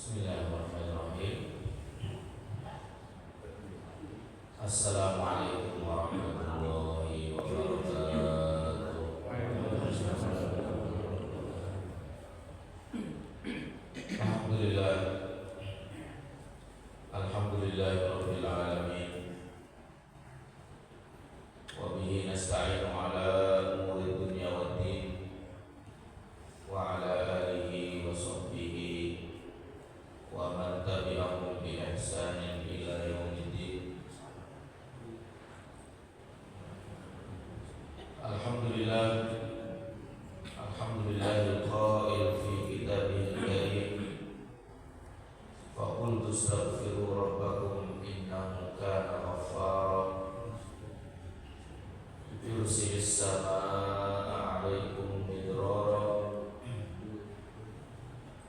Bismillahirrahmanirrahim. Assalamualaikum warahmatullahi wabarakatuh. Alhamdulillah. Alhamdulillahirabbil alamin. Wa bihi nasta'inu ala umuri dunya waddin. Wa ala alihi wa sahbihi wa man tabi'ahum bi ihsanin ila yaumiddin. Alhamdulillah, alhamdulillahil qail fi kitabihil karim. Fa qultu astaghfiru rabbakum innahu kana ghaffara. Yursilis samaa'a 'alaikum midrara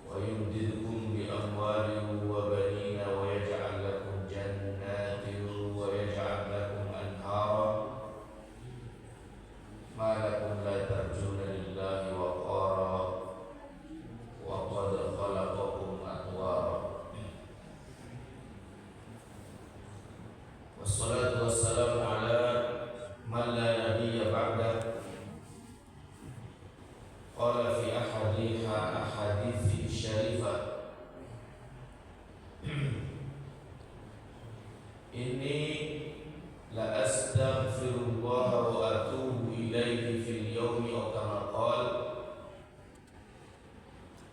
wa yumdidukum bi amwalin wa banina wa yaj'al lakum jannatin wa yaj'al lakum anhara. Ma lakum la tarjuna lillahi waqara wa qad khalaqakum atwara. Wassalatu wassalamu ala man la nabiyya ba'da. Qala fi ahadithi syarifah, inni la astaghfirullah wa atubu ilaihi fil yawmi aw kama qala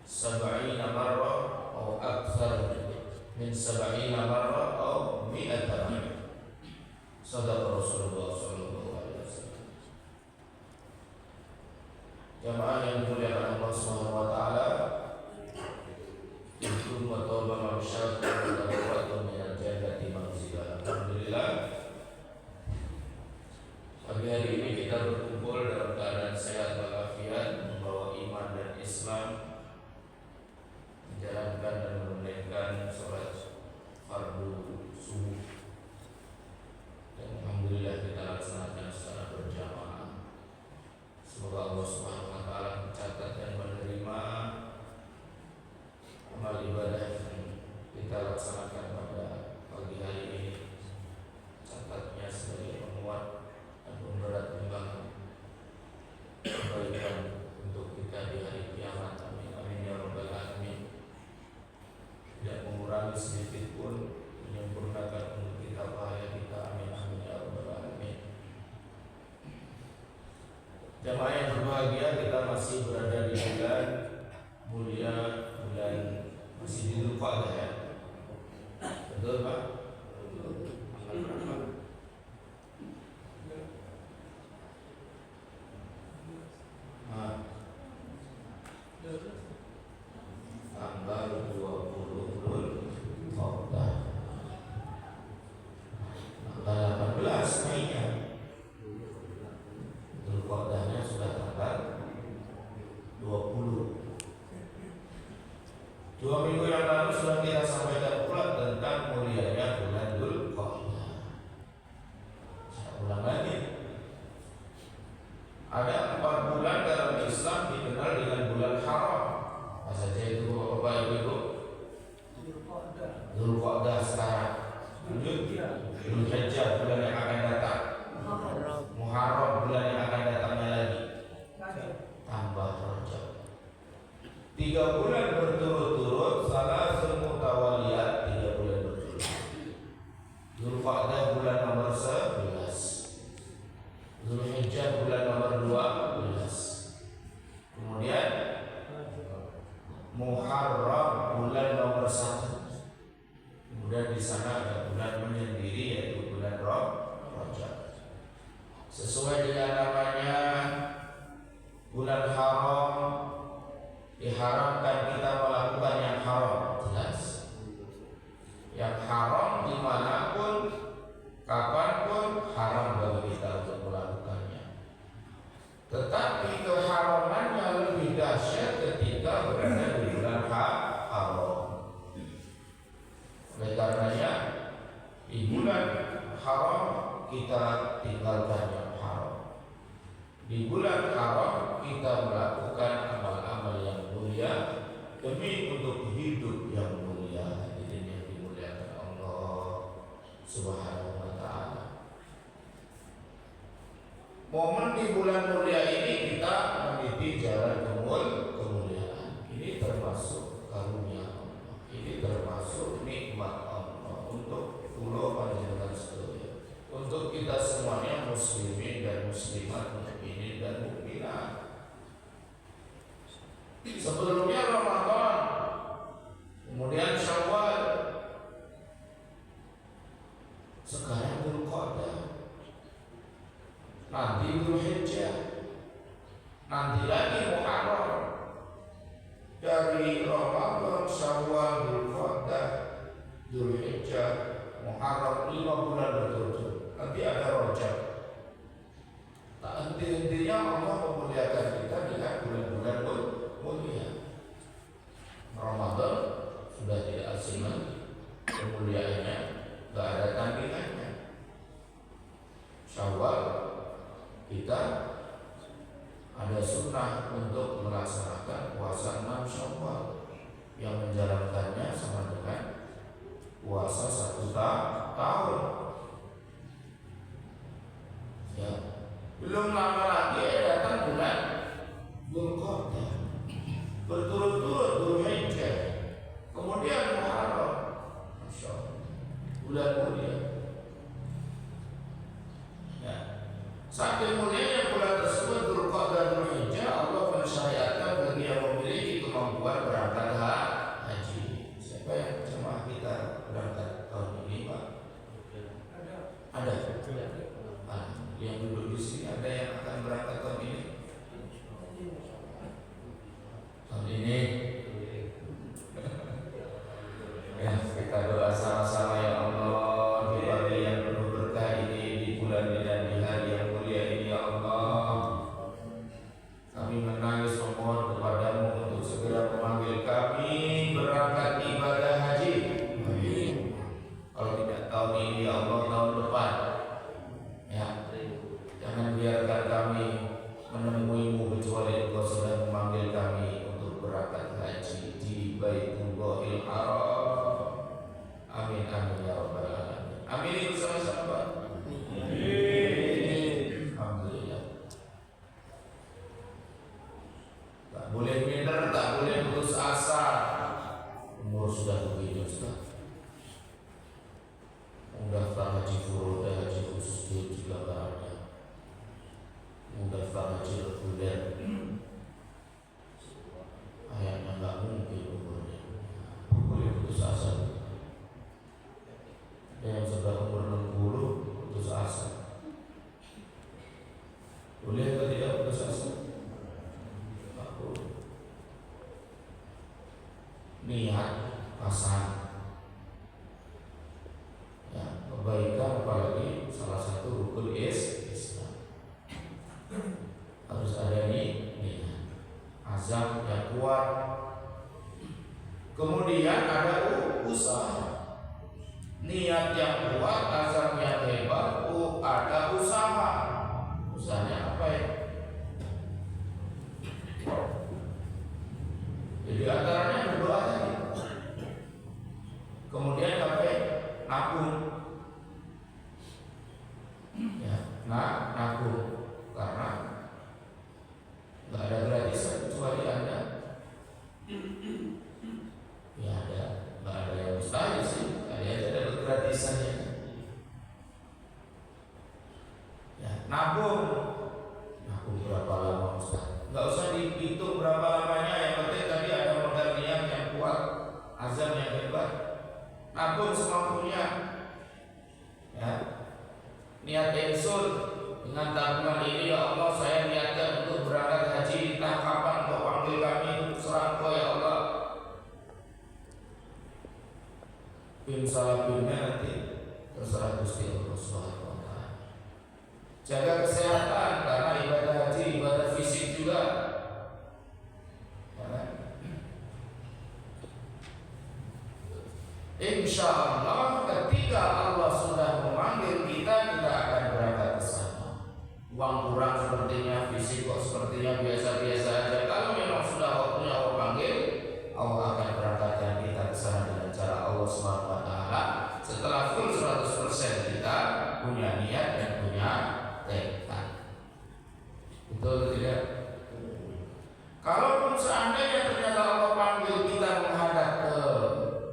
70 marrah aw akthar min 70 marrah aw 100 marrah. Shadaqa Rasulullah sallallahu alaihi wasallam. Jamaah yang dimuliakan Allah Subhanahu wa taala, itu matauba masyarakat dan tawatu min al-jannati manzila. Alhamdulillah, pagi hari ini kita berkumpul dalam keadaan sehat walafiat, membawa iman dan Islam, menjalankan dan menunaikan sholat fardu subuh, dan alhamdulillah kita laksanakan secara berjamaah. Semoga Allah Subhanahu wa taala mencatat dan menerima amal ibadah yang kita laksanakan pada pagi hari ini. Catatnya sebagai penguat dan pemberat timbangan kebaikan untuk kita di hari kiamat. Amin amin ya rabbal alamin. Tidak mengurangi sedikit pun, menyempurnakan untuk kita pahala kita. Amin amin ya rabbal alamin. Jamaah yang berbahagia, kita masih berada di bulan mulia, bulan masih di Dzulqa'dah ya. Betul Pak? Tanggal 20 Dzulqa'dah. Tanggal 18 Mei-nya. Dzulqa'dahnya sudah tanggal 20. 2 minggu yang lalu sudah kita sampaikan pula tentang mulianya bulan Dzulqa'dah. Saya ulang lagi. Ada 4 bulan dalam Islam dikenal dengan bulan haram. Apa saja itu Bapak Ibu? Dzulqa'dah sekarang. Dzulhijjah bulan yang akan datang. Muharram bulan yang akan datangnya lagi. Tambah Rajab. 3 bulan berturut-turut, salasul mutawaliyat, 3 bulan berturut-turut. Dzulqa'dah bulan nomor 11, Dzulhijjah bulan nomor 12, kemudian Muharram bulan nomor 1. Kemudian di sana ada bulan menyendiri, yaitu bulan Rajab. Sesuai dengan namanya, bulan haram, diharamkan kita melakukan yang haram, jelas. Yang haram dimanapun, kapanpun, haram bagi kita untuk melakukannya. Tetapi keharamannya lebih dahsyat ketika berada di bulan haram. Oleh karenanya, di bulan haram kita tinggalkan yang haram. Di bulan haram kita melakukan amal-amal yang mulia jalan kemuliaan. Ini termasuk karunia Allah. Ini termasuk nikmat Allah untuk pulau panjenengan sedaya. Untuk kita semuanya muslimin dan muslimat, mukminin dan mukminat. Sebelumnya Ramadan, kemudian Syawal, sekarang Dzulqa'dah, nanti Dzulhijjah, nanti lagi Muharram. Dari Ramadan, Syawal, Dzulqa'dah, Dzulhijjah, Muharram, 5 bulan berturut-turut. Nanti ada Rajab. Tak henti-hentinya Allah memuliakan kita dengan bulan-bulan mulia. Ramadan sudah tidak asing lagi, kemuliaannya gak ada tandingannya. Syawal kita ada sunnah untuk melaksanakan puasa 6 Syawal yang menjalankannya sama dengan puasa 1 tahun. Ya, belum lama lagi datang bulan Dzulqa'dah, berturut-turut Dzulhijjah, kemudian Muharram. Masya Allah, bulan mulia. Ya, saking mulianya bulan tersebut, Dzulqa'dah, Dzulhijjah, Allah mensyariatkan bagi yang memiliki kemampuan berangkat haji. Siapa yang jemaah kita berangkat tahun ini, Pak? Ada. Yang duduk di sini ada yang akan berangkat tahun ini? Tahun ini. Ya, kita doa sama-sama, ya Allah, di pagi yang penuh berkah ini, di bulan ini dan di hari yang mulia ini, ya Allah. Kami menangis memohon kepadamu untuk segera memanggil kami berangkat ibadah haji. Amin. Kalau tidak tahun ini, ya Allah, tahun depan. Ya, jangan biarkan kami menemuimu kecuali Engkau sudah memanggil kami untuk berangkat haji di Baitullahil Haram. Amin amin ya rabbal alamin. Amin bersama-sama. Amin. Alhamdulillah. Tak boleh minder, tak boleh putus asa. Umur sudah begini, Ustaz. Mendaftar haji furoda, haji khusus juga gak ada. Mendaftar haji reguler, ayatnya gak mungkin umurnya. Boleh putus asa. Yang sudah umur 60 putus asa. Boleh atau tidak putus asa? Tak boleh. Niat pasang, ya, kebaikan, apalagi salah satu rukun Islam. Harus ada niat, azam yang kuat. Kemudian ada usaha. Niat yang kuat, azam yang hebat, ada usaha. Usahanya apa ya? Jadi antaranya berdoa tadi. Kemudian apa ya? Nabung. Ya, nabung. Karena nggak ada gratisan kecuali Anda. Ya ada, nggak ada yang mustahil sih. Ada gratisannya. Ya, nabung berapa lama Ustaz? Nggak usah dihitung berapa lamanya. Yang penting tadi ada modal niat yang kuat, azam yang hebat. Nabung semampunya. Ya, niat ingsun dengan tabungan ini, ya Allah, saya niatkan untuk berangkat haji. Entah kapan Kau panggil kami, serah Kau, ya Allah. Salah pinnya nanti terserah Gusti Allah Subhanahu wa Ta'ala. Jaga kesehatan karena ibadah haji ibadah fisik juga. Ya, insya Allah ketika Allah sudah memanggil kita, kita akan berangkat ke sana. Uang kurang sepertinya, fisik kok sepertinya biasa-biasa aja. Kalau memang sudah waktunya Allah panggil, Allah akan berangkatkan kita ke sana dengan cara Allah Subhanahu wa Ta'ala. Setelah full 100% kita punya niat dan punya tekad. Betul atau tidak? Kalaupun seandainya ternyata Allah panggil kita menghadap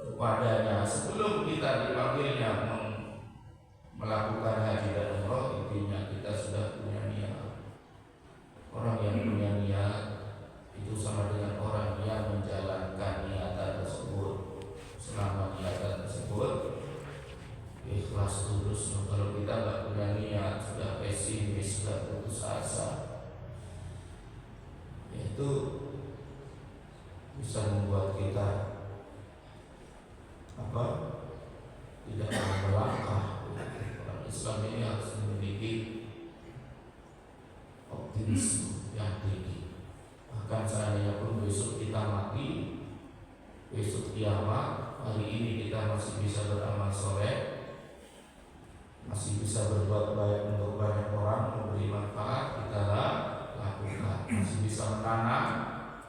kepadanya sebelum kita dipanggilnya melakukan haji dan umroh, intinya kita sudah punya niat. Orang yang punya niat itu sama dengan orang yang menjalankan niatan tersebut. Selama niatan tersebut ikhlas tulus. Kalau kita nggak punya niat, sudah pesimis, sudah putus asa, itu bisa membuat kita tidak mau melangkah. Orang Islam ini harus memiliki optimisme yang tinggi. Bahkan seandainya pun besok kita mati, besok kiamat, hari ini kita masih bisa beramal soleh, masih bisa berbuat baik untuk banyak orang, memberi manfaat, kita lakukan. Masih bisa menanam,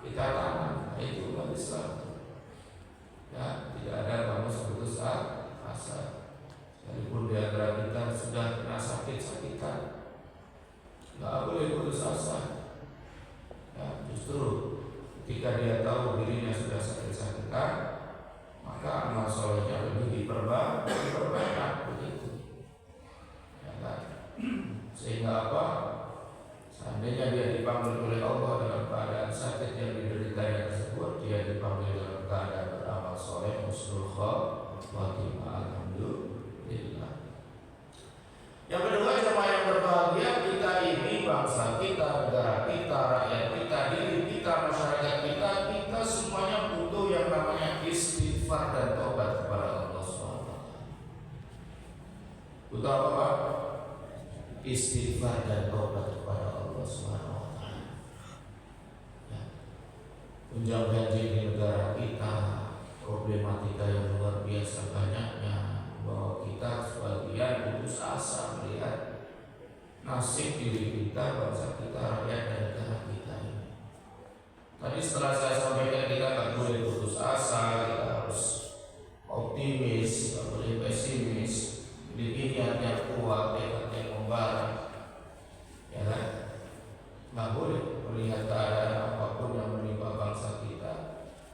kita tanam. Itu umat Islam. Ya, tidak ada kamu seputus asa. Sekalipun di antara kita sudah kena sakit-sakitan, nggak boleh putus asa. Ya, justru ketika dia tahu dirinya sudah sakit-sakitan, maka amal solehnya lebih diperbanyak begitu. Ya kan? Sehingga apa? Seandainya dia dipanggil oleh Allah dalam keadaan sakit yang dideritanya tersebut, dia dipanggil dalam keadaan beramal soleh, husnul khotimah. Alhamdulillah. Yang kedua, jemaah yang berbahagia, kita ini bangsa kita, negara kita, rakyat kita, diri kita, masyarakat kita semuanya butuh yang namanya istighfar dan taubat kepada Allah SWT. Butuh apa Pak? Istighfar dan taubat kepada Allah SWT. Ya. Tunjang banjir di negara kita, problematika yang luar biasa banyaknya, bahwa kita sebagian putus asa melihat nasib diri kita, bangsa kita, rakyat dan negara kita ini. Tadi setelah saya sampaikan kita tak boleh putus asa, kita harus optimis, tak boleh pesimis, memiliki niat yang kuat, tekad yang membara, ya kan? Nggak boleh melihat keadaan apapun yang menimpa bangsa kita,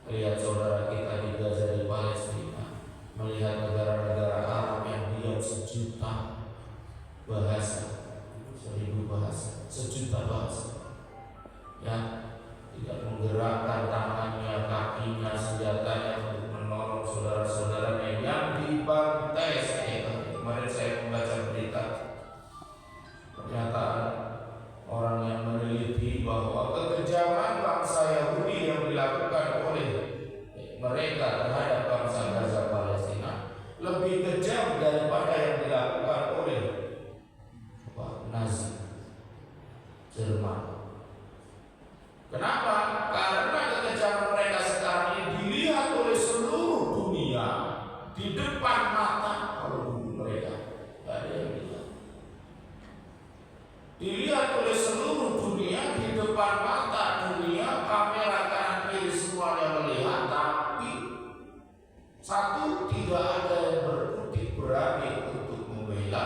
melihat saudara kita di Gaza, di Palestina, melihat negara-negara Arab yang diam sejuta bahasa, 1000 bahasa, sejuta bahasa, ya, tidak menggerakkan tangannya, kakinya, senjatanya untuk menolong saudara-saudaranya yang dibantai. Kemarin saya membaca berita pernyataan orang yang meneliti bahwa kekejaman bangsa Yahudi yang dilakukan oleh mereka terhadap bangsa Gaza Palestina lebih kejam daripada yang dilakukan oleh Nazi Jerman. Kenapa? Karena kekejaman mereka sekarang ini dilihat oleh seluruh dunia di depan mata. Kalau dulu mereka tidak ada yang lihat, dilihat oleh seluruh dunia di depan mata dunia, kamera kanan kiri semuanya melihat, tapi satu, tidak ada yang berkutik berani untuk membela.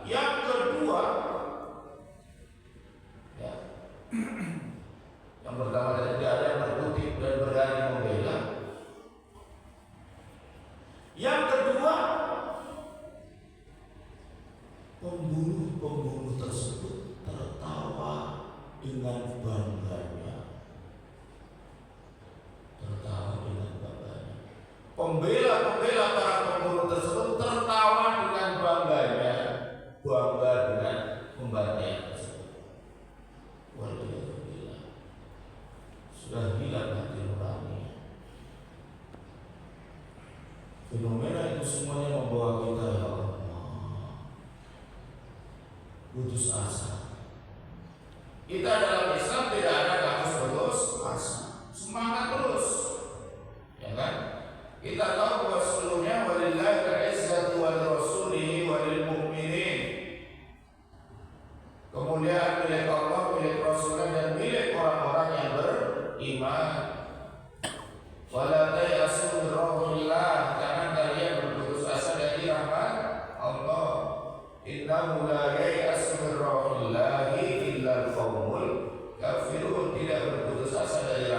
Yang kedua, ya, yang pertama tidak ada yang berkutik dan berani membela. Yang kedua, pembunuh tersebut tertawa dengan bangganya. Tertawa dengan bangganya. Pembela para pembunuh tersebut tertawa dengan bangganya, bangga dengan pembantaian tersebut. Walhamdulillah, sudah hilang hati nurani. Fenomena itu semuanya membawa kita, ya Allah, putus asa. Kita dalam Islam tidak ada kamus putus asa, semangat terus, ya kan? Kita tahu bahwa sebelumnya walillahil izzatu wa lirasulihi wa lil mu'minin, kemuliaan milik Allah, milik Rasulullah dan milik orang-orang yang beriman. Wala tayasu min rahmatillah, jangan kalian berputus asa dari rahmat Allah. Innahu la yayasu min rahmatillahi illa al-qaumul kafirun, tidak berputus asa dari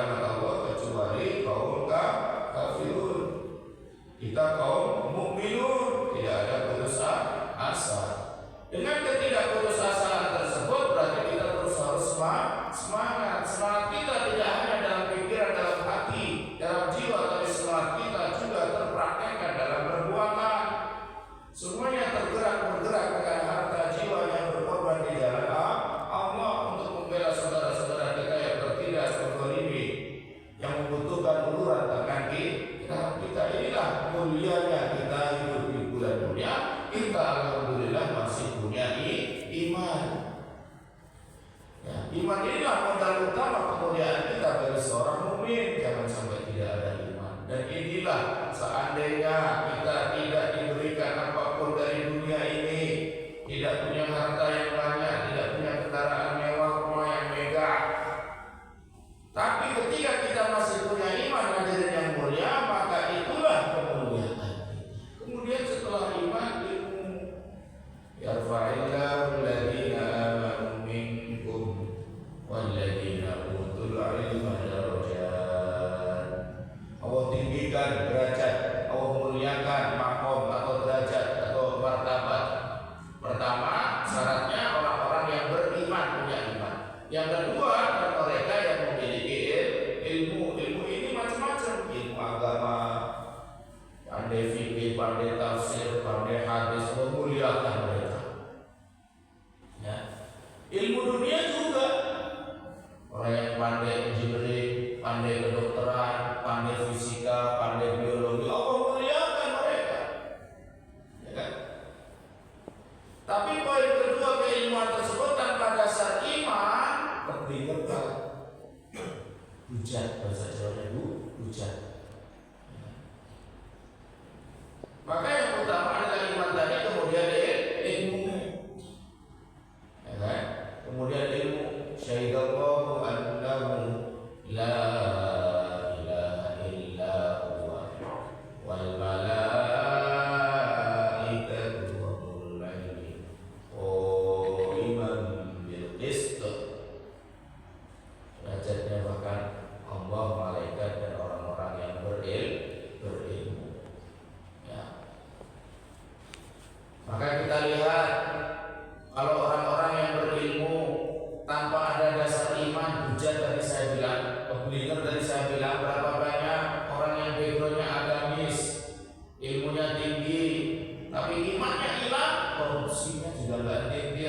Hujat, bahasa Jawa hujat. Maka yang utama adalah iman tadi, kemudian ilmu, ya kan? Kemudian ilmu. Syahidallahu annahu la ilaha illa huwa wal malaikatu wa ulul ilmi qaiman bil qist. Derajatnya bahkan Allah, malaikat dan orang-orang yang berilmu. Ya. Maka kita lihat kalau orang-orang yang berilmu tanpa ada dasar iman, hujat tadi saya bilang, pembelinger tadi saya bilang, berapa banyak orang yang backgroundnya agamis, ilmunya tinggi, tapi imannya hilang, korupsinya juga nggak tinggi.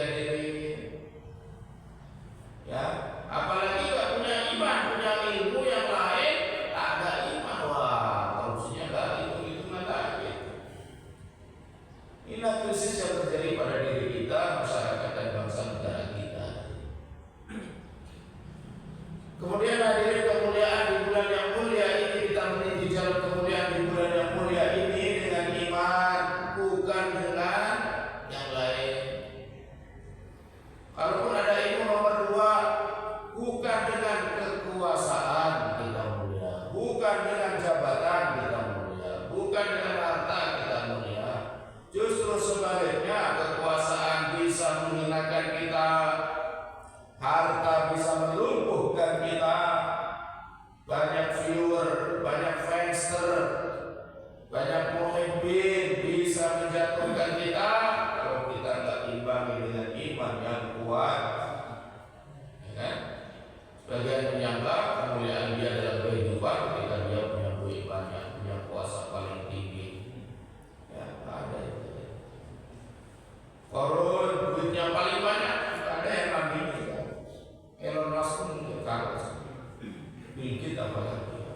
Ya, apalagi nggak punya iman, punya ilmu yang lain, tak ada iman, wah korupsinya nggak itu lagi. Inilah krisis yang terjadi pada diri kita, masyarakat dan bangsa negara kita. Kemudian hadirin kemuliaan di bulan yang mulia ini, kita meniti jalan kemuliaan di bulan yang mulia ini dengan iman, bukan dengan yang lain. Kalaupun ada ilmu nomor 2, bukan dengan kekuasaan kita mulia, bukan dengan jabatan kita mulia, bukan dengan harta kita mulia. Justru sebaliknya, kekuasaan bisa menghinakan kita, harta bisa melumpuhkan kita. Banyak viewer, banyak fanster, banyak muhibbin bisa menjatuhkan kita kalau kita nggak imbangi dengan iman yang kuat. Ya kan? Sebagian menyangka kemuliaan dia adalah kehidupan ketika dia punya duit banyak, punya kuasa paling tinggi. Ya, ada itu. Korun duitnya paling banyak, ada yang nabi juga. Elon Musk pun kalah. Bikin apalagi.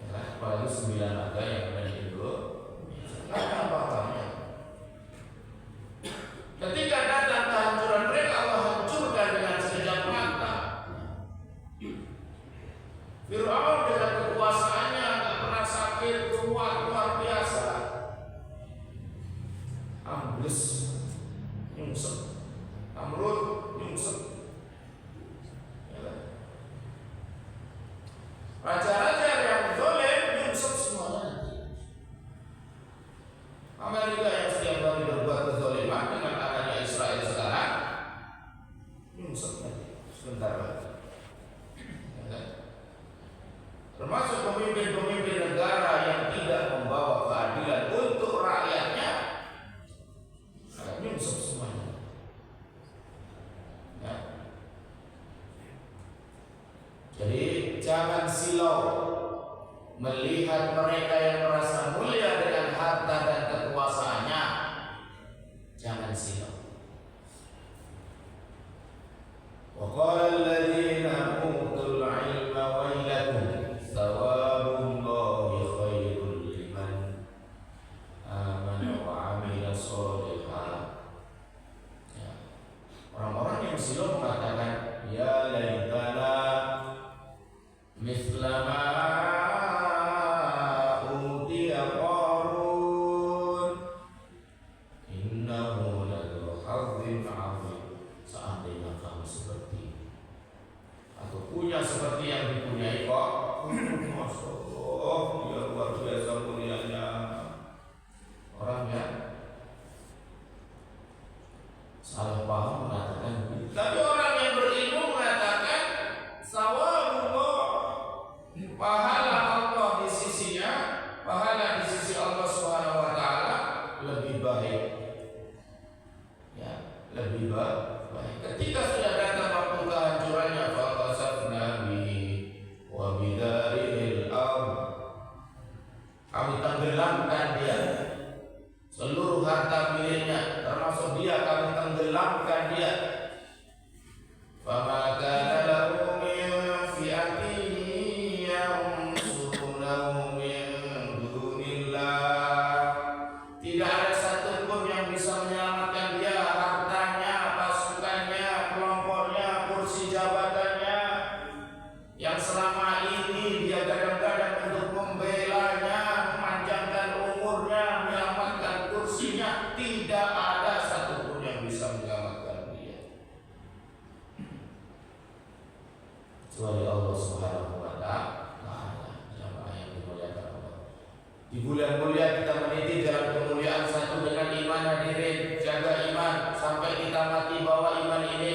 Ya, apalagi 9 naga yang ada di Indonesia. Apa-apanya. Ketika datang kehancuran mereka, Allah hancurkan dengan sekejap mata. Fir'aun dengan kekuasaannya tak pernah sakit, kuat luar biasa. Ambles, nyungsep. Namrud, nyungsep. Raja-raja yang zalim nyungsep semuanya. Amerika yang setiap hari berbuat kezaliman dengan adanya Israel sekarang, nyungsep sebentar lagi. Termasuk pemimpin-pemimpin negara yang tidak membawa keadilan untuk rakyatnya, nyungsep semuanya. Ya. Jadi jangan silau melihat mereka yang merasa mulia dengan harta dan kekuasaannya. Jangan silau. Wa qala alladziina utul 'ilma wailakum thawabullahi khairul liman amana wa 'amila shalihan. Ya. Orang-orang yang silau mengatakan, ya laitana misla ma utiya Qarun innahu ladzu hazzin 'azim. Seandainya kamu seperti atau punya seperti yang dipunyai kok, Masya Allah, dia luar biasa mulianya. Orangnya salah paham mengatakan, tapi orang yang berilmu mengatakan sawabullah, pahala Allah di sisinya, pahala di sisi Allah Subhanahu wa taala lebih baik. Ya, lebih baik. Ketika sudah datang waktu kehancurannya, faqasafna bihi wa bidarihil ardh, kami tenggelamkan dia, seluruh harta miliknya termasuk dia kami tenggelamkan dia. Fama kana lahu min fi'atin yansurunahu min dunillah, tidak ada satupun yang bisa menyelamatkan dia, hartanya, pasukannya, kelompoknya, kursi jabatannya. kecuali Allah Subhanahu wa taala. Jamaah yang dimuliakan Allah. Di bulan mulia kita meniti jalan kemuliaan satu dengan iman. Hadirin, jaga iman sampai kita mati bawa iman ini.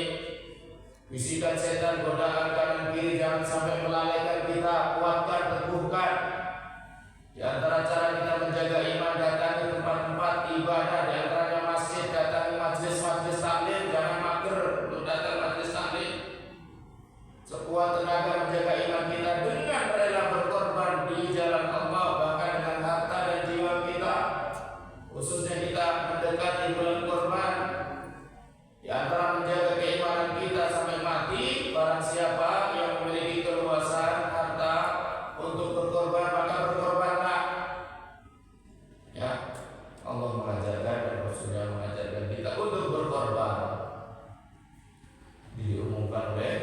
Bisikan setan, godaan kanan kiri jangan sampai melalaikan kita. Kuatkan, teguhkan. Di antara cara kita menjaga iman, datangi tempat-tempat ibadah, di antaranya masjid, datangi majelis-majelis taklim, jangan mager untuk datang majelis taklim. Sekuat tenaga menjaga iman kita dengan rela berkorban di jalan Allah, bahkan dengan harta dan jiwa kita. Khususnya kita mendekati bulan kurban. Di antara menjaga keimanan kita sampai mati, barang siapa yang memiliki keluasan harta untuk berkorban, maka berkorbanlah. Ya, Allah mengajarkan dan Rasulnya mengajarkan kita untuk berkorban. Diumumkan oleh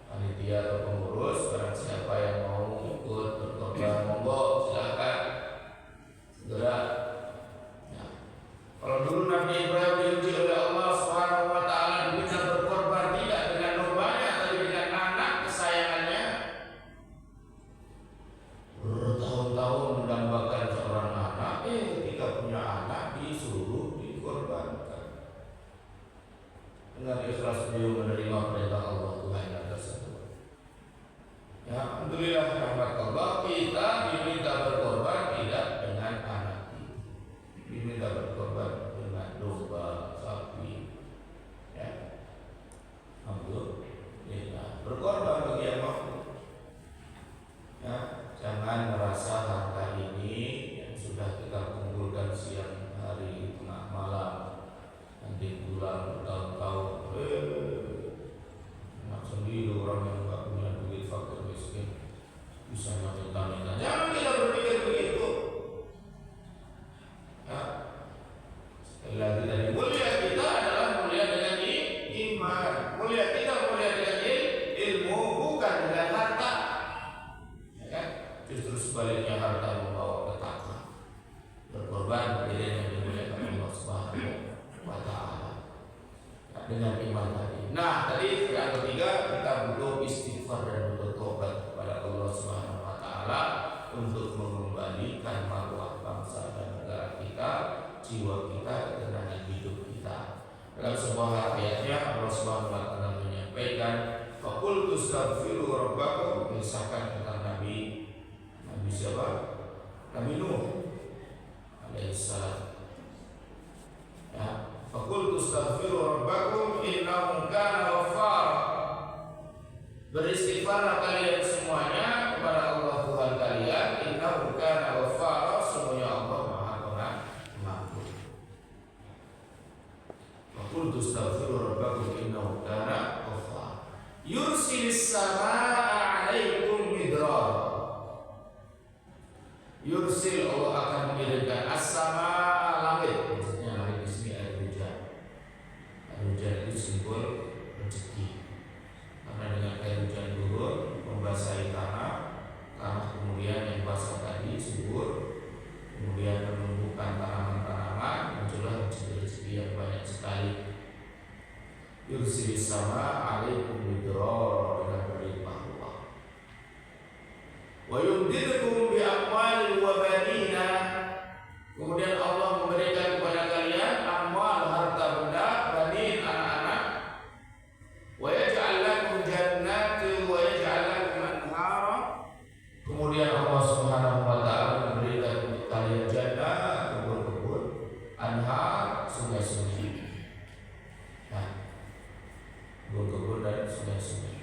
panitia atau pengurus, barang siapa yang mau ikut berkorban, monggo silakan segera. Ya. Kalau dulu Nabi Ibrahim diuji oleh Allah Subhanahu wa taala diminta berkorban tidak dengan dombanya tapi dengan anak kesayangannya. Bertahun-tahun mendambakan seorang anak, ketika punya anak disuruh dikorbankan. Dengan ikhlas beliau menerima perintah Allah Tuhan yang tersebut. Ya, alhamdulillah rahmat Allah, kita diminta berkorban tidak dengan anak kita, diminta berkorban dengan domba, sapi. Ya, alhamdulillah berkorban bagi yang mampu. Ya, jangan merasa harta ini yang sudah kita kumpulkan siang hari tengah malam nanti pulang bertahun-tahun, enak sendiri orang yang nggak punya duit, fakir miskin bisa minta-minta. Jangan kita berpikir begitu. Ya, sekali lagi tadi mulia kita adalah mulia dengan iman, mulia kita mulia dengan ilmu, bukan dengan harta. Ya kan? Justru sebaliknya harta membawa petaka. Berkorban diri yang dimuliakan Allah Subhanahu wa taala. Ya, dengan iman tadi. Nah, tadi yang ketiga kita butuh istighfar dan butuh tobat kepada Allah Subhanahu wa taala untuk mengembalikan marwah bangsa dan negara kita, jiwa kita, ketenangan hidup kita. Dalam sebuah ayatnya Allah Subhanahu wa taala menyampaikan, "Faqul tastaghfiru rabbakum", mengisahkan tentang Nabi siapa? Nabi Nuh alaihissalam. Ya, faqul tastaghfiru rabbakum innahu kana ghaffara. Beristighfarlah kalian semuanya kepada Allah Tuhan kalian, innahu kana ghaffara, sesungguhnya Allah Maha Pengampun. Faqul tastaghfiru rabbakum innahu kana ghaffara. Yursilis samaa'a 'alaikum midrara. Yursil, Allah akan mengirimkan as-sama, langit. Maksudnya langit di sini air hujan. Air hujan itu simbol rezeki. Karena dengan air hujan turun membasahi tanah kemudian yang basah tadi subur, kemudian menumbuhkan tanaman-tanaman, muncullah rezeki-rezeki yang banyak sekali. Yursil sama alaikum midrar, dengan berlimpah ruah. Wa yumdidukum bi amwalin wa banina. Kemudian Allah memberikan kepada kalian amwal, harta benda, banin, anak-anak. Wa yaj'al lakum jannatin wa yaj'al lakum anhara. Kemudian Allah Subhanahu wa taala memberikan untuk kalian jannah, kebun-kebun, anhar, sungai-sungai. Nah, kebun-kebun dan sungai-sungai.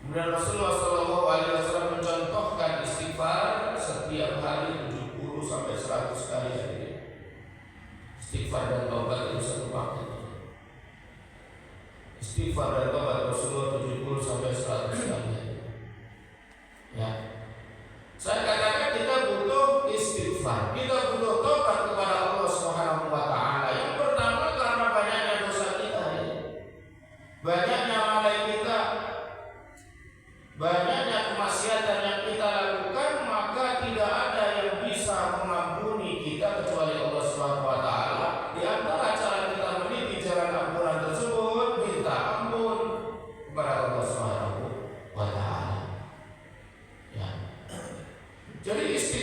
Kemudian Rasulullah SAW mencontohkan istighfar setiap hari 70 sampai 100 kali. Istighfar dan taubat itu satu paket. Istighfar dan taubat Rasulullah 70 sampai 100 kali. Ya, saya katakan kita butuh istighfar, kita butuh taubat kepada Allah Subhanahu wa taala. Yang pertama karena banyaknya dosa kita, banyaknya lalai kita, banyaknya kemaksiatan yang kita lakukan, maka tidak ada yang bisa mengampuni kita kecuali Allah Subhanahu wa taala. Di antara cara kita meniti jalan ampunan tersebut, minta ampun kepada Allah Subhanahu wa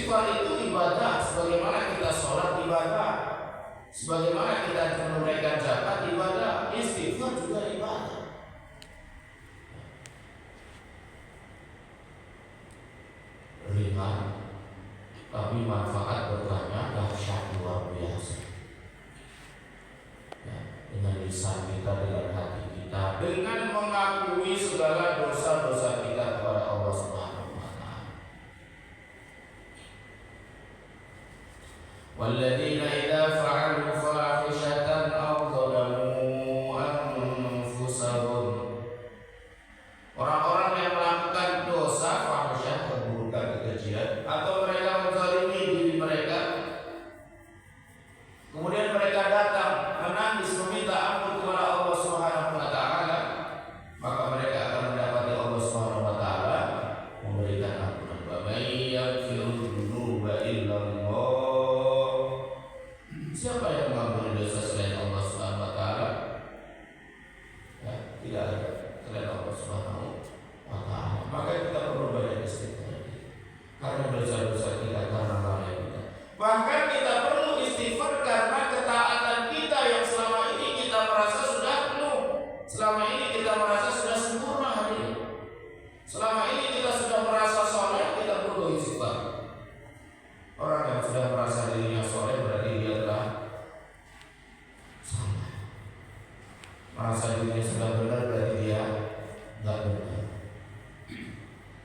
Istighfar itu ibadah, sebagaimana kita sholat ibadah, sebagaimana kita menunaikan zakat ibadah. Istighfar juga ibadah. Ringan, tapi manfaat berkahnya dahsyat luar biasa. Ya, dengan lisan kita, dengan hati kita, dengan mengakui segala dosa-dosa kita kepada Allah Subhanahu wa Ta'ala. Walladzina idza fa'alu fahishatan aw dhalamu anfusahum. Orang-orang yang melakukan dosa fahisyah, keburukan, kekejian, atau mereka menzalimi diri mereka, kemudian mereka datang menangis meminta ampun kepada Allah Subhanahu wa Ta'ala, maka mereka akan mendapati Allah Subhanahu wa Ta'ala memberikan ampunan. Wa may yaghfiru dzunuba illa Allah. Siapa yang mengampuni dosa selain Allah Subhanahu wa Ta'ala? Ya, tidak ada selain Allah Subhanahu wa Ta'ala. Maka kita perlu banyak istighfar karena dosa-dosa kita, karena lalai kita. Bahkan kita perlu istighfar karena ketaatan kita yang selama ini kita merasa sudah penuh, selama ini kita merasa sudah sempurna hari ini, selama ini kita sudah merasa soleh, kita perlu istighfar. Orang yang sudah merasa dirinya soleh berarti dia telah salah. Merasa dirinya sudah benar berarti dia nggak benar.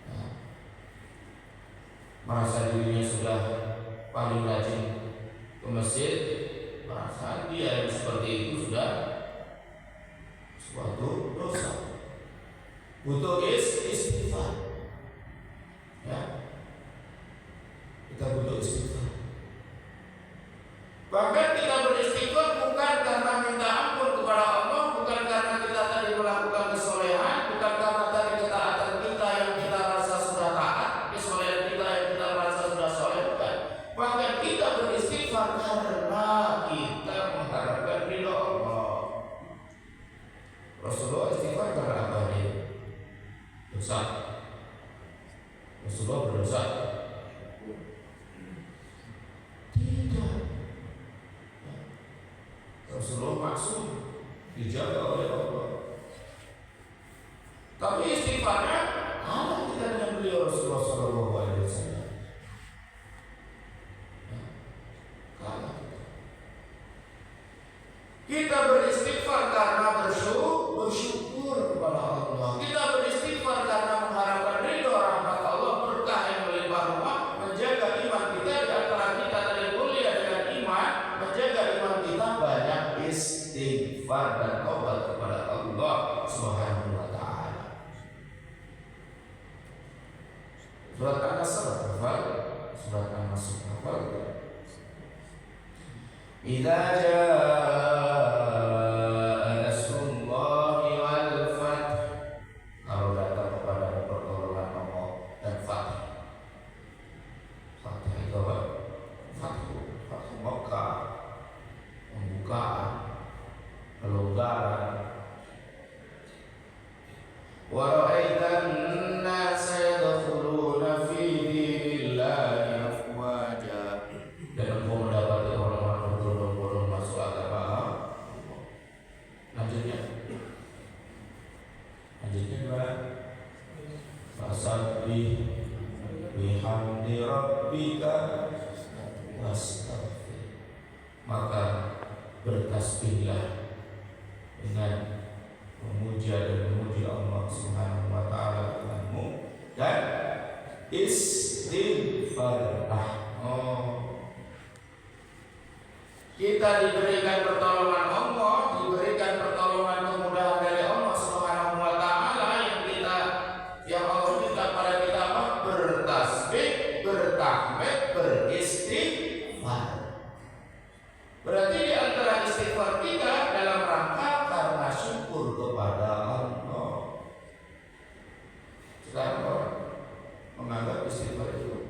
Ya. Merasa dirinya sudah paling rajin ke masjid, merasa dia yang seperti itu sudah suatu dosa. Butuh istighfar. Ya, kita butuh istighfar. Bahkan kita beristighfar bukan karena minta ampun kepada Allah, bukan karena kita tadi melakukan kesolehan, bukan karena tadi ketaatan kita yang kita rasa sudah taat, kesolehan kita yang kita rasa sudah soleh, bukan. Bahkan kita beristighfar karena kita mengharapkan ridho Allah. Rasulullah istighfar karena apa nih? Dosa. Rasulullah berdosa? Tidak. Rasulullah maksum, dijaga oleh Allah. Tapi istighfarnya ada kita dengan beliau Rasulullah Shallallahu Alaihi Wasallam. Kita beristighfar karena bersyukur kepada Allah. Kita beristighfar karena mengharapkan ridho rahmat Allah, berkah yang melimpah ruah, menjaga iman kita di antara kita tadi mulia dengan iman, menjaga iman kita banyak istighfar dan taubat kepada Allah Subhanahu wa Ta'ala. Surat An-Nasr hafal? Surat An-Nasr hafal? Idza jaa nasrullahi wal fath. Kalau datang kepada pertolongan Allah dan fath. Fath itu apa? Fathu Makkah, pembukaan, kelonggaran. Wa ra'aitan nasa yadkhuluna fi dinillahi afwaja. Dan engkau mendapati orang-orang berbondong-bondong masuk agama. Lanjutnya gimana? Fasabbih bihamdi rabbika wastaghfir. Maka bertasbihlah dengan memuja dan memuji Allah Subhanahu wa Ta'ala Tuhanmu, dan istighfarlah. Kita diberikan pertolongan Allah, diberikan pertolongan kemudahan dari Allah Subhanahu wa Ta'ala, yang Allah minta pada kita apa? Bertasbih, bertahmid, beristighfar. Berarti di antara istighfar kita dalam rangka karena syukur kepada Allah. Sekarang orang menganggap istighfar itu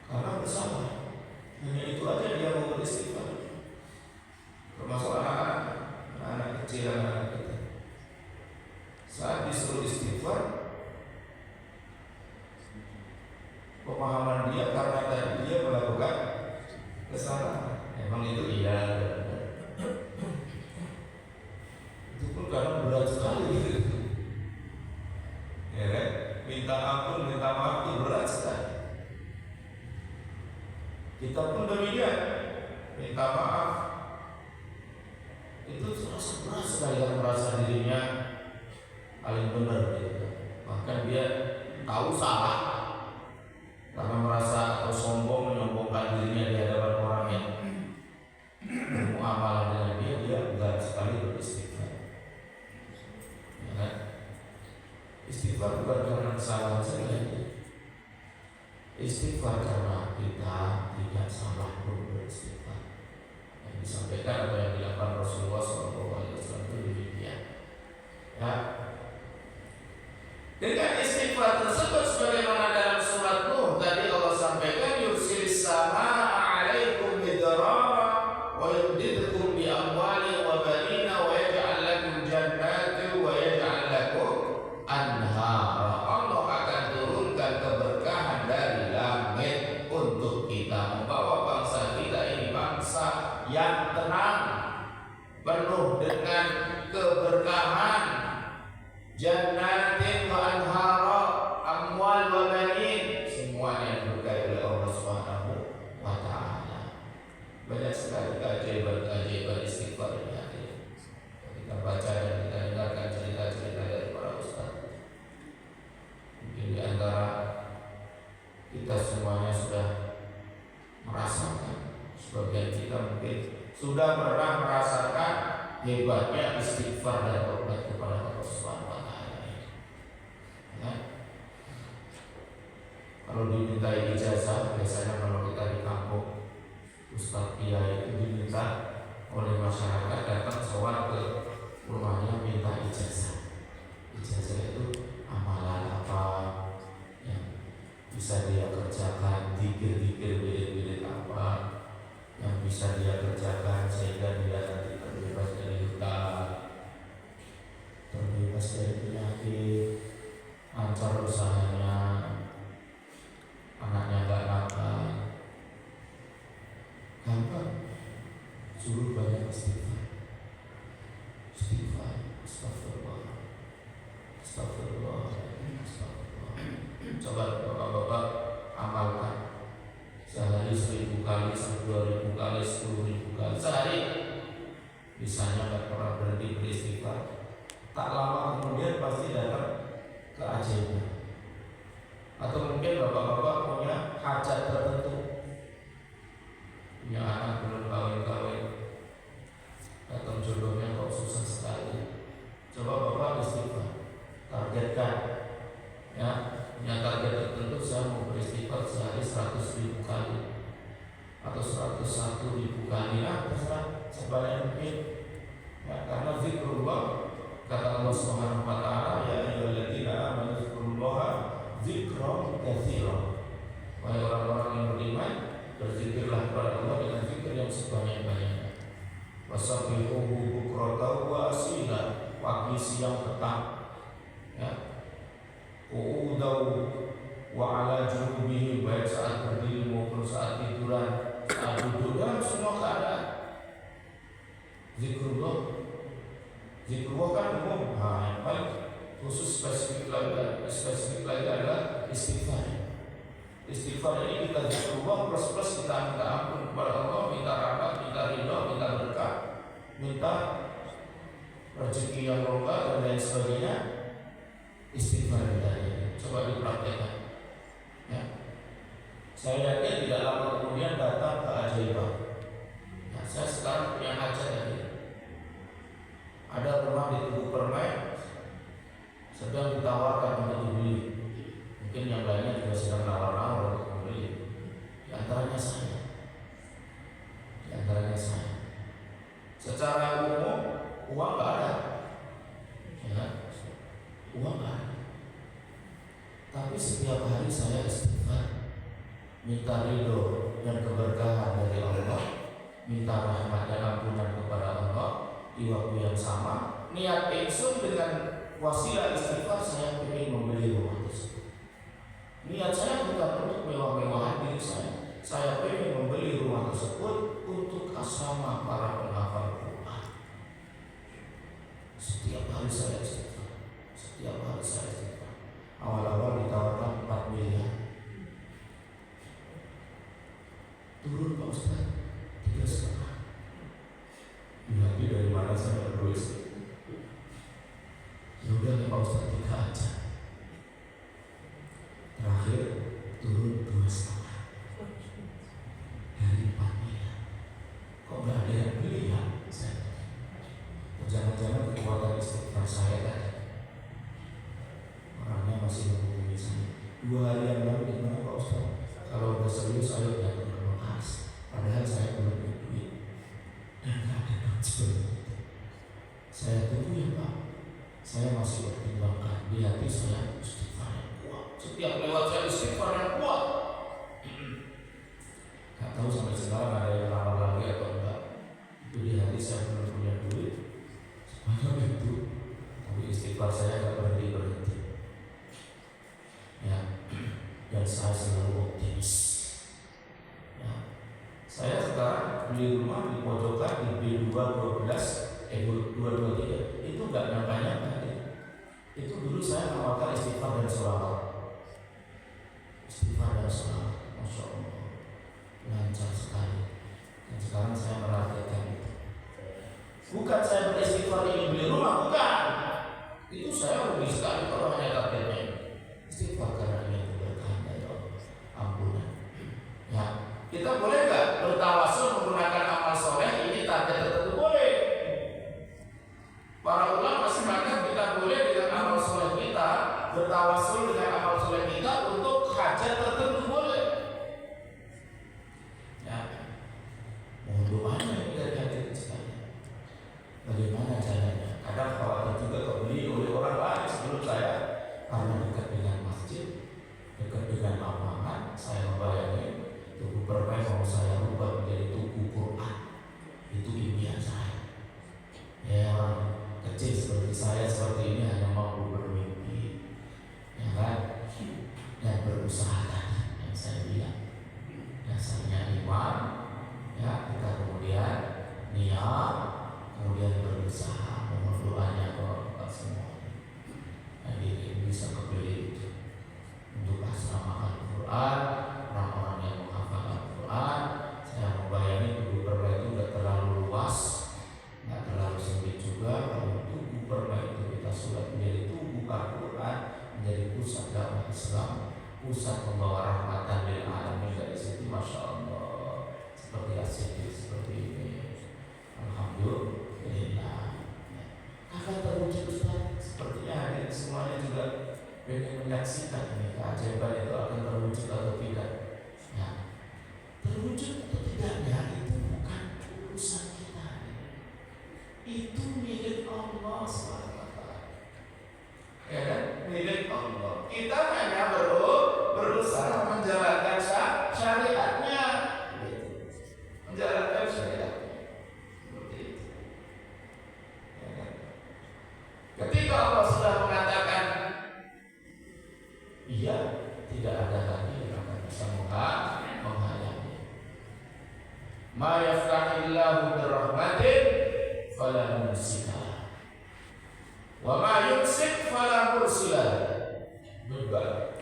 karena bersalah. Hanya itu aja dia mau beristighfar. Termasuk anak-anak kecil, anak kita. Saat disuruh istighfar, pemahaman dia karena tadi dia melakukan kesalahan. Emang itu iya. Itu pun kadang berat sekali gitu. Ya kan? Minta ampun, minta maaf itu berat sekali. Kita pun demikian, minta maaf itu terasa berat sekali kalau merasa dirinya paling benar gitu. Bahkan dia tahu salah karena merasa atau sombong menyombongkan dirinya di hadapan orang yang bermuamalah dengan dia berat sekali beristighfar. Ya kan? Istighfar bukan karena kesalahan saja. Istighfar karena kita tidak salah pun beristighfar. Yang disampaikan atau yang dilakukan Rasulullah SAW itu demikian. Ya. Dengan istighfar tersebut sebagaimana dalam surat Nuh tadi Allah sampaikan yursilis samaa 'alaikum midrara wa yumdidkum bi amwalin wa banina wa yaj'al lakum jannatin wa yaj'al lakum anhara. Allah akan turunkan keberkahan dari langit untuk kita, membawa bangsa kita ini bangsa yang tenang, penuh dengan keberkahan, jannatin wa anhara, amwal wa banin, semuanya diberkahi oleh Allah Subhanahu wa taala. Banyak sekali keajaiban istighfar ini ada. Kita baca dan kita dengarkan cerita-cerita dari para ustaz. Mungkin di antara kita semuanya sudah merasakan, sebagian kita mungkin sudah pernah merasakan hebatnya istighfar dan taubat kepada Allah Subhanahu wa taala. Ya. Kalau dimintai ijazah, biasanya kalau kita di kampung, Ustaz Kiai itu diminta oleh masyarakat datang sowan ke rumahnya minta ijazah. Ijazah itu amalan apa yang bisa dia kerjakan, dikir-dikir bilik-bilik apa yang bisa dia kerjakan sehingga dia nanti terbebas dari hutang, terbebas dari penyakit, lancar usahanya, anaknya gak nakal. Gampang, suruh banyak istighfar, istighfar, astagfirullah, astagfirullah, astagfirullah. Coba bapak-bapak amalkan sehari 1000 kali, 2000 kali, 10.000 kali sehari. Misalnya gak pernah berhenti beristighfar, tak lama kemudian pasti datang keajaiban. Atau mungkin bapak-bapak punya hajat tertentu, punya anak belum kawin-kawin, datang jodohnya kok susah sekali. Coba bapak istighfar, targetkan, ya, punya target tertentu, saya mau beristighfar sehari 100.000 kali atau 101.000 kali, terserah sebanyak mungkin. Ya, karena zikrullah, kata Allah Subhanahu wa taala, ya ayyuhalladzina amanu dzkurullaha dzikran katsiran. Wahai orang-orang yang beriman, berzikirlah kepada Allah dengan zikir yang sebanyak-banyaknya. Wasabbihuhu bukratan wa asila, pagi siang petang. Ya. Qu'udaw wa ala junubihi, baik saat berdiri maupun saat tiduran, saat duduk, dalam semua keadaan. Zikrullah kan umum, yang paling khusus spesifik lagi adalah istighfar. Istighfar ini kita zikrullah plus kita minta ampun kepada Allah, minta rahmat, minta ridha, minta berkah, minta rezeki yang berkah dan lain sebagainya. Istighfar ini coba dipraktekkan. Ya. Saya yakin tidak lama kemudian datang keajaiban. Nah, saya sekarang punya hajat tadi. Ada rumah di Tugu Permai sedang ditawarkan untuk dibeli. Mungkin yang lainnya juga sedang nawar-nawar untuk membeli. Di antaranya saya. Secara umum uang nggak ada, ya, uang nggak ada. Tapi setiap hari saya istighfar, minta ridho dan keberkahan dari Allah, minta rahmat dan ampunan kepada Allah. Di waktu yang sama, niat ingsun dengan wasilah istighfar, saya ingin membeli rumah tersebut. Niat saya bukan untuk mewah 2 hari yang lalu gimana Pak Ustaz? Kalau udah serius ayo datang ke Monas. Padahal saya belum punya duit dan nggak ada duit seperti itu. Saya tunggu ya Pak. Saya masih pertimbangkan di hati saya istighfar yang kuat. Setiap lewat saya istighfar yang kuat. Gak tahu sampai sekarang ada yang ramal lagi atau enggak. Itu di hati saya belum punya duit sebanyak itu, tapi istighfar saya gak berhenti. Ya, dan saya selalu optimis. Ya, saya sekarang beli rumah di pojokan di B223 itu nggak nyangka-nyangka. Itu dulu saya mengamalkan istighfar dan sholawat. Istighfar dan sholawat, Masya Allah, lancar sekali. Dan sekarang saya merasakan itu. Bukan saya beristighfar ingin beli rumah, bukan. Itu saya rugi sekali kalau hanya takdirnya. Istighfar karena ingin berkah dari Allah, ampunan. Ya, kita boleh nggak bertawasul menggunakan amal soleh ini target tertentu? Boleh. Para ulama sepakat kita boleh dengan amal soleh kita bertawasul dengan amal soleh kita untuk hajat tertentu, boleh. Ya, mohon doanya ini dari hati sekalian. Bagaimana caranya? Kadang khawatir juga kebeli oleh orang lain sebelum saya, karena dekat dengan masjid, dekat dengan lapangan, saya membayangkan tubuh permen mau saya rubah menjadi tubuh Quran. Itu impian saya. Ya, orang kecil seperti saya seperti ini hanya mampu bermimpi, ya kan, dan berusaha tadi yang saya bilang. Dasarnya iman, ya, kita kemudian niat, kemudian berusaha. Mohon doanya kepada semua. Jadi bisa kebeli untuk asrama Al-Quran, orang-orang yang menghafal Al-Quran. Saya membayangkan tubuh perba itu tidak terlalu luas, nggak terlalu sempit juga. Kalau tubuh perba itu kita sudah menjadi tubuh Al-Quran, menjadi pusat dakwah Islam, pusat membawa rahmatan lil alamin dari situ, Masya Allah, seperti asyik seperti ini. Alhamdulillah. Akan terwujud Ustaz. Sepertinya hadir semuanya juga ingin menyaksikan ini keajaiban itu akan terwujud atau tidak. Ya, terwujud atau tidaknya itu bukan urusan kita. Itu milik Allah SWT. Ya kan? Milik Allah. Kita hanya berusaha menjalankan syariatnya. Menjalankan syariatnya. Seperti itu. Ya kan? Ketika Allah sudah mengatakan iya, tidak ada lagi yang akan bisa menghalangi. Ma yaftahillahu birrahmatin fala mumsika wa ma yumsik fala mursila. Berbalik.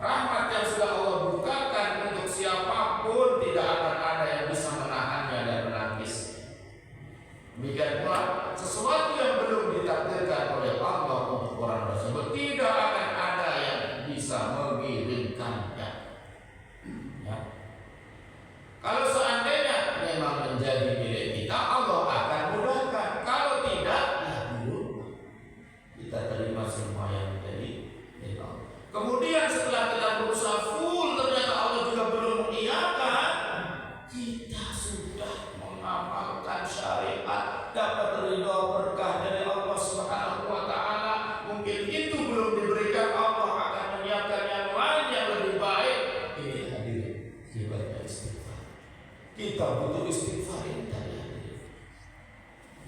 Rahmat yang sudah Allah bukakan untuk siapapun tidak akan ada yang bisa menahannya dan menangis. Demikian pula sesuatu yang belum ditakdirkan oleh Allah untuk orang tersebut tidak akan ada yang bisa mengirimkannya. Ya. Kalau seandainya memang menjadi milik kita, Allah akan mudahkan. Kalau tidak, ya belum. Kita terima semua yang menjadi milik Allah. Kemudian setelah kita berusaha full, ternyata Allah juga belum mengiyakan, kita sudah mengamalkan syariat, dapat ridho berkah dari Allah Subhanahu wa Ta'ala. Mungkin itu belum diberikan, Allah akan menyiapkan yang lain yang lebih baik. Ini hadirin, hebatnya istighfar. Kita butuh istighfar ini tadi hadirin.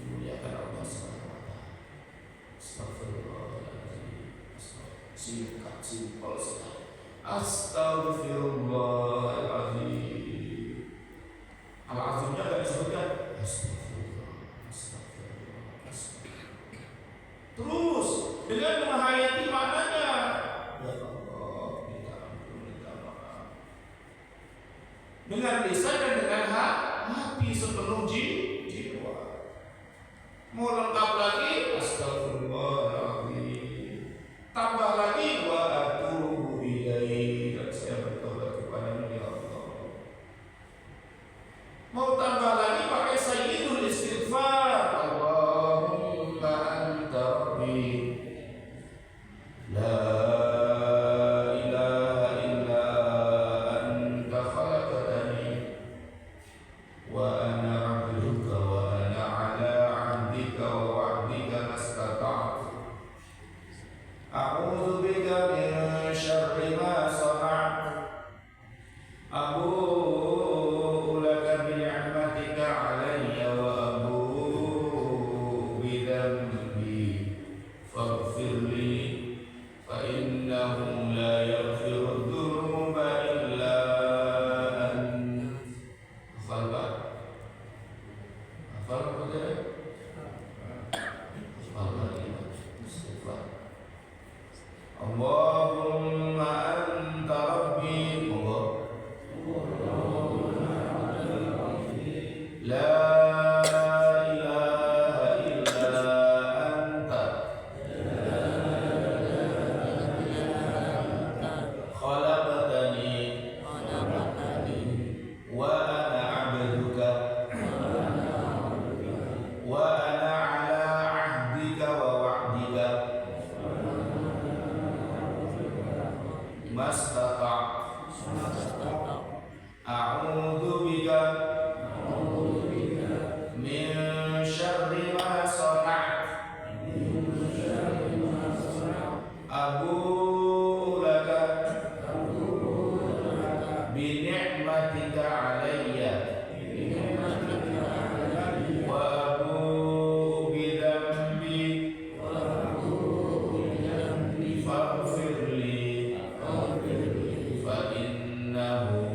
Dimuliakan Allah Subhanahu wa Ta'ala. Astagfirullahaladzim. Singkat, simpel sekali. Astagfirullahaladzim. Al-azimnya gak disebutkan. Astagfirullah, astagfirullah, astagfirullah. Terus dengan menghayati maknanya. Ya Allah, minta ampun, minta maaf. Dengan lisan dan dengan hati sepenuh jiwa. Mau lengkap lagi, astagfirullahaladzim. Tambah lagi, wa atubu ilaihi, dan saya bertobat kepada-Mu ya Allah. Mau tambah lagi pakai sayyidul istighfar. Allahumma anta rabbi la ilaha innahu la yaghfiru dzunuba illa anta. Hafal Pak? Hafal Pak? Hafal lagi Pak. Istighfar. Allahumma anta rabbi. La ilaha illa anta. Khalaqtani wa ana 'abduka wa ana 'ala 'ahdika wa wa'dika mastata'tu. A'udzu bika min syarri ma sana'tu. Abu'u laka bi ni'matika 'alayya wa abu'u bi dhanbi faghfir li fa innahu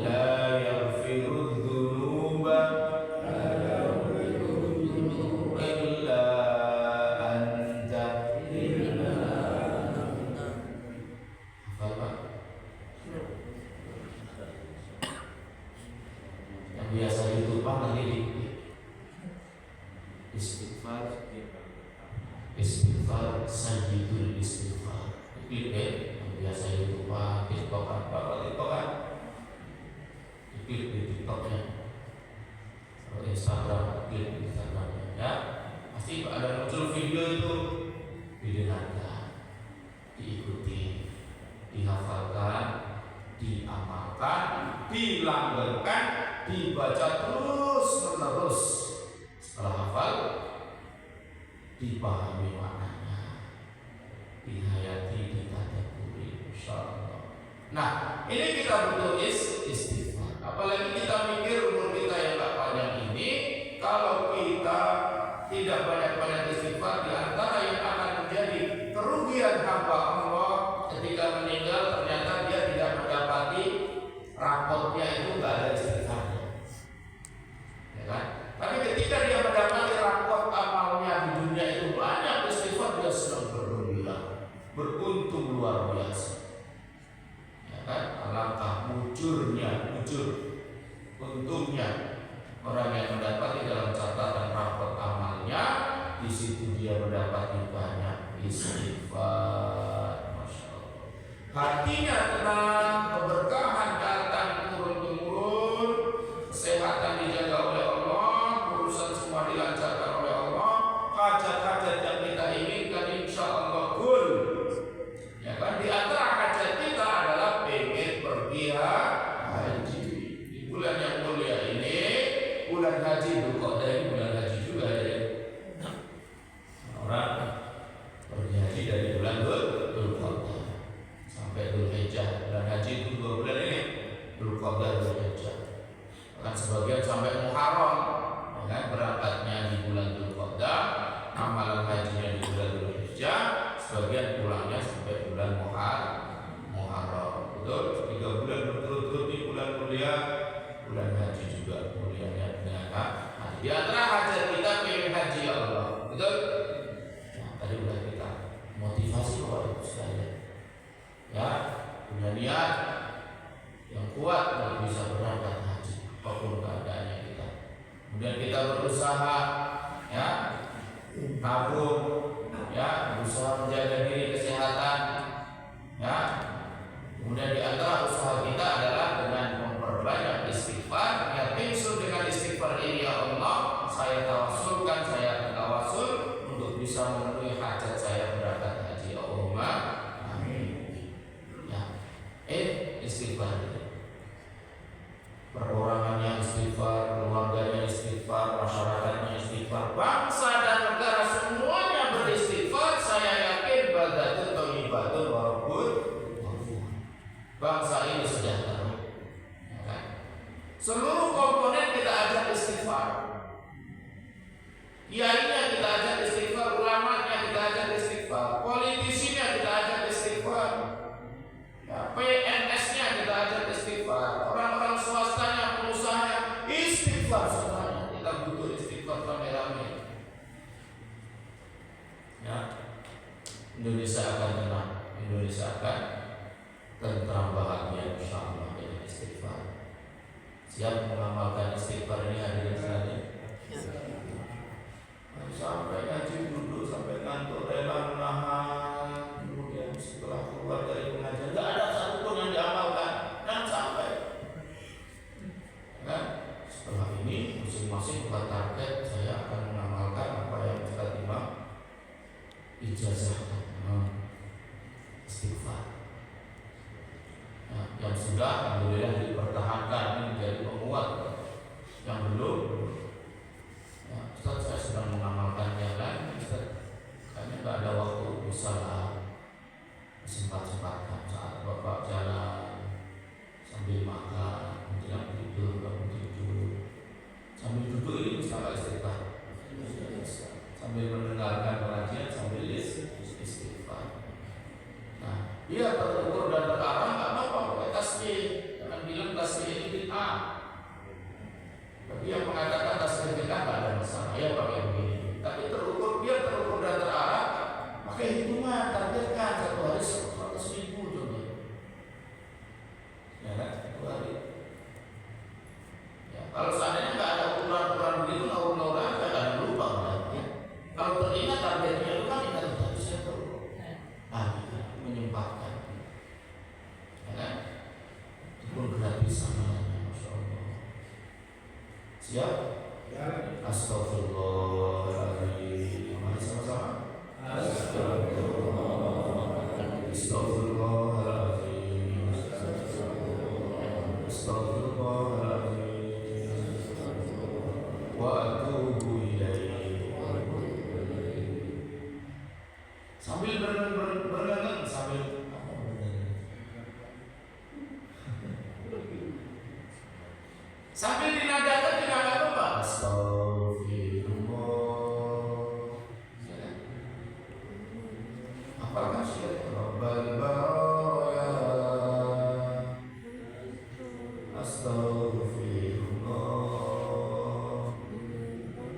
la yaghfiru dzunuba illa anta. Hafal Pak? Yang biasa ditumpah lagi di istighfar. Istighfar sayyidul istighfar. Yang biasa ditumpah TikTokan, di TikToknya atau Instagram, Instagramnya ya, pasti ada muncul video itu, didengarkan, diikuti, dihafalkan, diamalkan, dilanggengkan, dibaca terus menerus. Setelah hafal, dipahami maknanya, dihayati, ditadabburi, insyaallah. Nah, ini kita butuh istighfar. Apalagi kita mikir umur kita yang gak panjang ini, kalau kita tidak banyak-banyak istighfar, di antara yang akan menjadi kerugian hamba Allah ketika meninggal, ternyata dia tidak mendapati rapotnya itu gak ada istighfarnya, ya kan? Tapi ketika dia mendapati rapot amalnya di dunia itu banyak istighfar, dia sedang bergembira, beruntung luar biasa. Alangkah mujurnya, untungnya orang yang mendapati dalam catatan rapor amalnya, di situ dia mendapati banyak istighfar. Masya Allah. Hatinya tenang, keberkahan datang turun-temurun, kesehatan dijaga oleh Allah, urusan semua dilancarkan oleh Allah, hajat-hajat yang kita inginkan insya Allah gul. Ya kan, di antara hajat kita adalah pengen pergi haji. Di bulan yang mulia ini, bulan haji itu kok dari bulan haji juga ya. Orang pergi haji dari bulan Dzulqa'dah sampai Dzulhijjah. Bulan haji itu 2 bulan ini, Dzulqa'dah, Dzulhijjah. Bahkan sebagian sampai Muharram, ya kan, berangkatnya di bulan Dzulqa'dah, amalan hajinya di bulan Dzulhijjah, sebagian pulangnya sampai bulan Muharram. Betul, 3 bulan berturut-turut di bulan mulia, bulan haji juga mulianya dengan haji. Di antara hajat kita pengen haji ya Allah, betul? Nah, tadi udah kita motivasi Bapak Ibu sekalian, ya, punya niat yang kuat untuk bisa berangkat haji apapun keadaannya kita. Kemudian kita berusaha, ya, tabung, ya, berusaha menjaga diri kesehatan, ya. Kemudian di antara usaha kita adalah dengan memperbanyak istighfar. Ya, ingsun dengan istighfar ini ya Allah, saya tawassulkan, saya tawasul untuk bisa memenuhi hajat saya berangkat haji. Allahumma amin. Ya, istighfar. Perorangannya istighfar, keluarganya istighfar, masyarakatnya istighfar, bangsa dan negara semuanya beristighfar. Saya yakin badan PNS-nya kita ajar istighfar, orang-orang swastanya, pengusaha istighfar semuanya. Kita butuh istighfar rame-rame. Ya, Indonesia akan tenang, Indonesia akan tentram bahagia insyaallah dengan istighfar. Siap mengamalkan istighfar ini hadirin sekalian? Sampai ngaji duduk sampai ngantuk rela menahan, kemudian setelah keluar dari pengajian tidak ada satupun yang diamalkan dan sampai. Kan? Setelah ini masing-masing buat target, saya akan mengamalkan apa yang kita terima ijazah istighfar. Yang sudah alhamdulillah dipertahankan ini menjadi penguat. Yang belum, ya, Ustaz saya sedang mengamalkan yang lain, Ustaz. Kayaknya nggak ada waktu, usaha sempat-sempatkan saat Bapak jalan sambil makan, menjelang tidur, bangun tidur, sambil duduk ini misalnya istighfar, sambil mendengarkan pengajian sambil istighfar. Nah, dia terukur dan terarah nggak apa-apa, pakai tasbih. Jangan bilang tasbih ini bid'ah. Bagi yang mengatakan tasbih bid'ah nggak ada masalah, ya pakai begini. Tapi terukur, biar terukur dan terarah, pakai hitungan, targetkan satu hari 100.000 coba. Ya kan, satu hari. Ya, kalau seandainya nggak ada ukuran-ukuran begitu, ngawur-ngawur aja, kadang lupa ya. Kalau teringat targetnya itu kan ingat tadi saya terukur. Menyempatkan, ya kan? Itu pun gratis namanya, masya Allah. Siap? Ya. Astagfirullahaladzim. Mari sama-sama. Astagfirullahaladzim. Astagfirullahaladzim. Astagfirullahaladzim. Wa atubu ilaihi. Sambil berenang sambil apa berenang? Sambil dinadakan tidak apa-apa. Astagfirullah. Apakah syirik Rabbal Baraya? Astagfirullah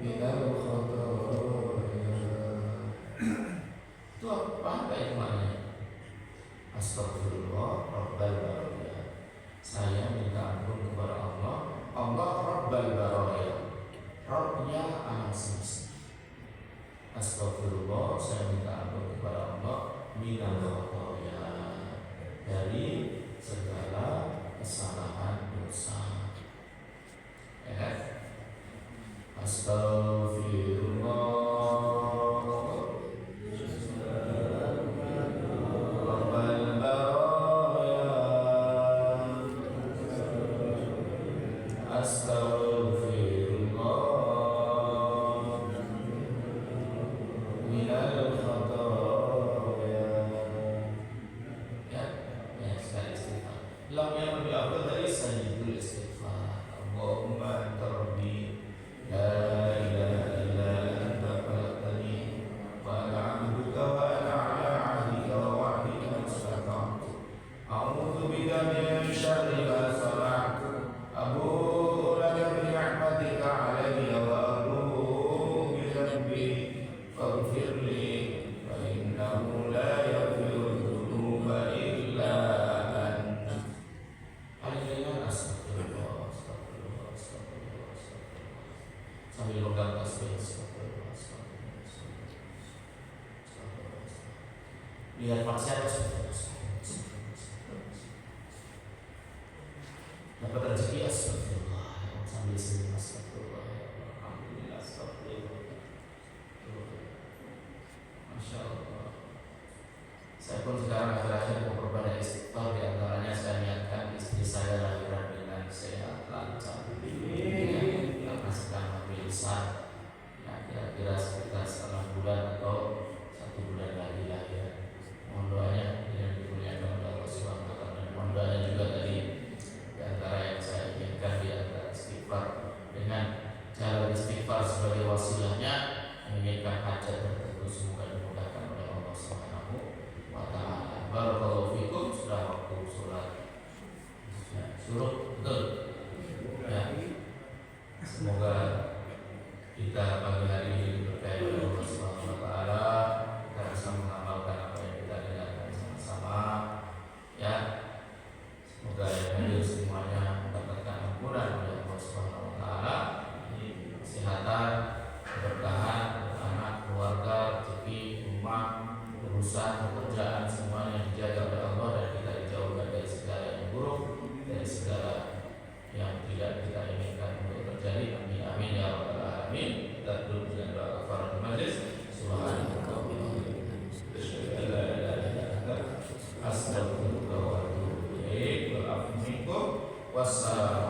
minal khataya. Itu apa itu maknanya? Astagfirullah Rabbal Baraya. Saya minta ampun kepada Allah. Allah Rabbal Baraya, Rabbnya alam semesta. Astagfirullah, saya minta ampun kepada Allah minal khataya, dari segala kesalahan dosa. Ya. Astagfirullah lihat maksiat dapat rezeki astagfirullah, sambil senyum astagfirullah, alhamdulillah astagfirullah. Masya Allah. Saya pun sekarang akhir-akhir mau berbanyak istighfar. Di antaranya saya niatkan istri saya lahiran dengan sehat lancar, karena sedang hamil besar. Ya, kira-kira sekitar setengah bulan atau 1 bulan lagi lahir. Mohon doanya yang dimuliakan oleh Allah Subhanahu wa taala. Mohon doanya juga tadi di antara yang saya inginkan di antara istighfar dengan cara istighfar sebagai wasilahnya menginginkan hajat tertentu, semoga dimudahkan oleh Allah Subhanahu wa taala. Barakallahu fikum. Sudah waktu Astagfirullah wa atubu ilaik. Wal afu minkum. Wassalamu